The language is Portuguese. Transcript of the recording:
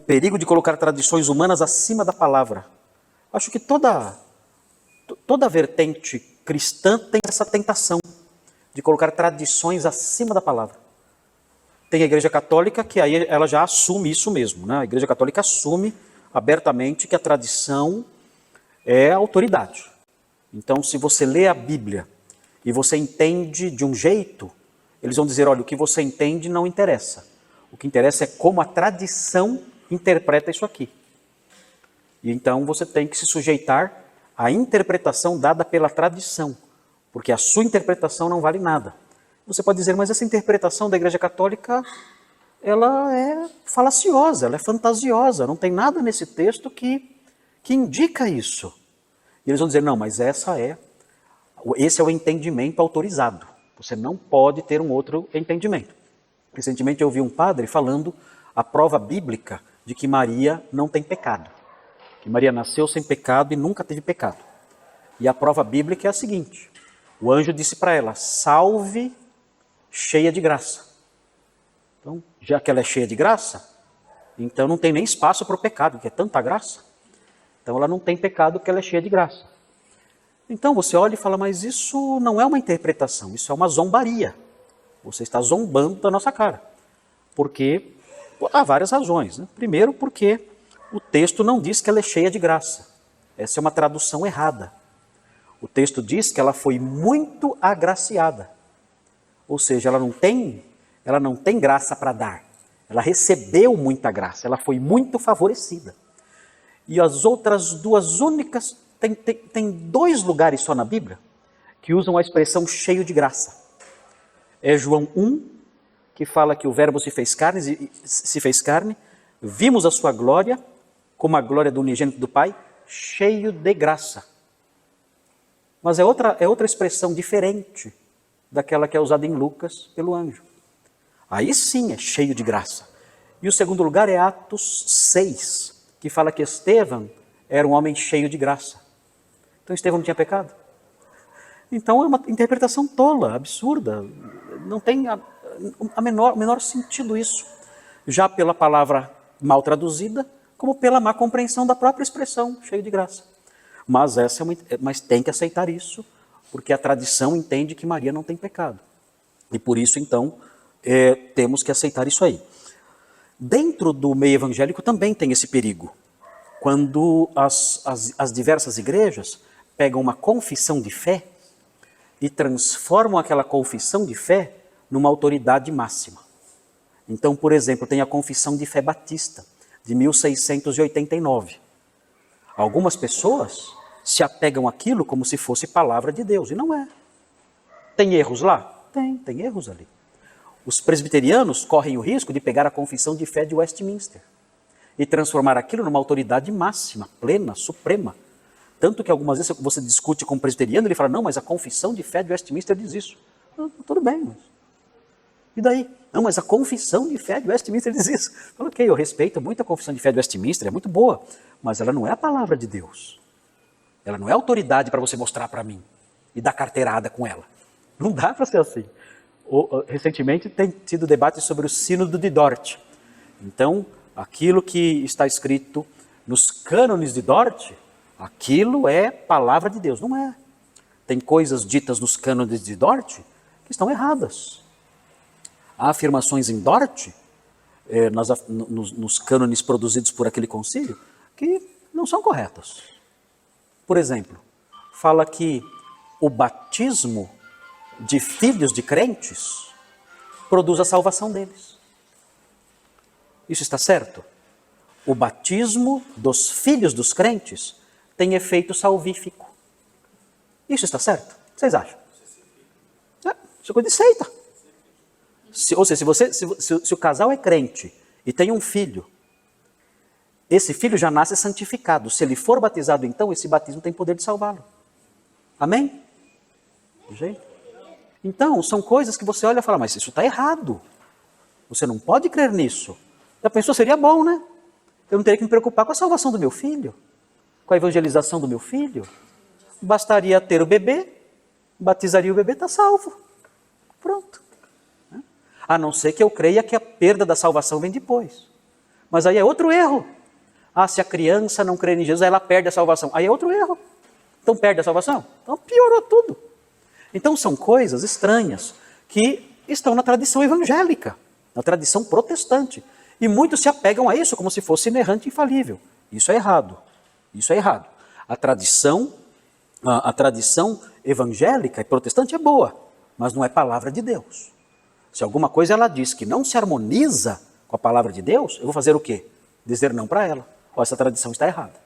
perigo de colocar tradições humanas acima da palavra. Acho que toda vertente cristã tem essa tentação de colocar tradições acima da palavra. Tem a Igreja Católica que aí ela já assume isso mesmo, né? A Igreja Católica assume abertamente que a tradição é a autoridade. Então, se você lê a Bíblia e você entende de um jeito, eles vão dizer, olha, o que você entende não interessa. O que interessa é como a tradição interpreta isso aqui. E então você tem que se sujeitar à interpretação dada pela tradição, porque a sua interpretação não vale nada. Você pode dizer, mas essa interpretação da Igreja Católica, ela é falaciosa, ela é fantasiosa, não tem nada nesse texto que indica isso. E eles vão dizer, não, mas esse é o entendimento autorizado. Você não pode ter um outro entendimento. Recentemente eu ouvi um padre falando a prova bíblica de que Maria não tem pecado. Que Maria nasceu sem pecado e nunca teve pecado. E a prova bíblica é a seguinte, o anjo disse para ela, salve cheia de graça. Então, já que ela é cheia de graça, então não tem nem espaço para o pecado, porque é tanta graça. Então ela não tem pecado porque ela é cheia de graça. Então você olha e fala, mas isso não é uma interpretação, isso é uma zombaria. Você está zombando da nossa cara. Porque há várias razões, né? Primeiro porque o texto não diz que ela é cheia de graça. Essa é uma tradução errada. O texto diz que ela foi muito agraciada. Ou seja, ela não tem graça para dar. Ela recebeu muita graça, ela foi muito favorecida. E as outras duas únicas, tem 2 lugares só na Bíblia que usam a expressão cheio de graça. É João 1, que fala que o verbo se fez carne, vimos a sua glória, como a glória do unigênito do Pai, cheio de graça. Mas é outra expressão diferente daquela que é usada em Lucas pelo anjo. Aí sim é cheio de graça. E o segundo lugar é Atos 6, que fala que Estevão era um homem cheio de graça. Então Estevão não tinha pecado? Então é uma interpretação tola, absurda. Não tem o menor sentido isso. Já pela palavra mal traduzida, como pela má compreensão da própria expressão, cheio de graça. Mas tem que aceitar isso, porque a tradição entende que Maria não tem pecado. E por isso, então, temos que aceitar isso aí. Dentro do meio evangélico também tem esse perigo. Quando as diversas igrejas pegam uma confissão de fé e transformam aquela confissão de fé numa autoridade máxima. Então, por exemplo, tem a Confissão de Fé Batista, de 1689. Algumas pessoas se apegam àquilo como se fosse palavra de Deus, e não é. Tem erros lá? Tem erros ali. Os presbiterianos correm o risco de pegar a Confissão de Fé de Westminster e transformar aquilo numa autoridade máxima, plena, suprema. Tanto que algumas vezes você discute com um presbiteriano, ele fala, não, mas a Confissão de Fé de Westminster diz isso. Tudo bem, mas... E daí? Não, mas a Confissão de Fé de Westminster diz isso. Ok, eu respeito muito a Confissão de Fé de Westminster, é muito boa, mas ela não é a palavra de Deus. Ela não é autoridade para você mostrar para mim e dar carteirada com ela. Não dá para ser assim. Recentemente tem tido debate sobre o Sínodo de Dort. Então, aquilo que está escrito nos cânones de Dort, aquilo é palavra de Deus. Não é. Tem coisas ditas nos cânones de Dort que estão erradas. Há afirmações em Dort, nos cânones produzidos por aquele concílio, que não são corretas. Por exemplo, fala que o batismo de filhos de crentes produz a salvação deles. Isso está certo? O batismo dos filhos dos crentes tem efeito salvífico. Isso está certo? Vocês acham? Isso é coisa de seita. Ou seja, se o casal é crente e tem um filho, esse filho já nasce santificado. Se ele for batizado, então, esse batismo tem poder de salvá-lo. Amém? Gente? Então, são coisas que você olha e fala, mas isso está errado. Você não pode crer nisso. A pessoa seria bom, né? Eu não teria que me preocupar com a salvação do meu filho, com a evangelização do meu filho. Bastaria ter o bebê, batizaria o bebê, está salvo. Pronto. A não ser que eu creia que a perda da salvação vem depois. Mas aí é outro erro. Ah, se a criança não crer em Jesus, ela perde a salvação. Aí é outro erro. Então perde a salvação? Então piorou tudo. Então são coisas estranhas que estão na tradição evangélica, na tradição protestante. E muitos se apegam a isso como se fosse inerrante e infalível. Isso é errado. Isso é errado. A tradição evangélica e protestante é boa, mas não é palavra de Deus. Se alguma coisa ela diz que não se harmoniza com a palavra de Deus, eu vou fazer o quê? Dizer não para ela. Ou essa tradição está errada.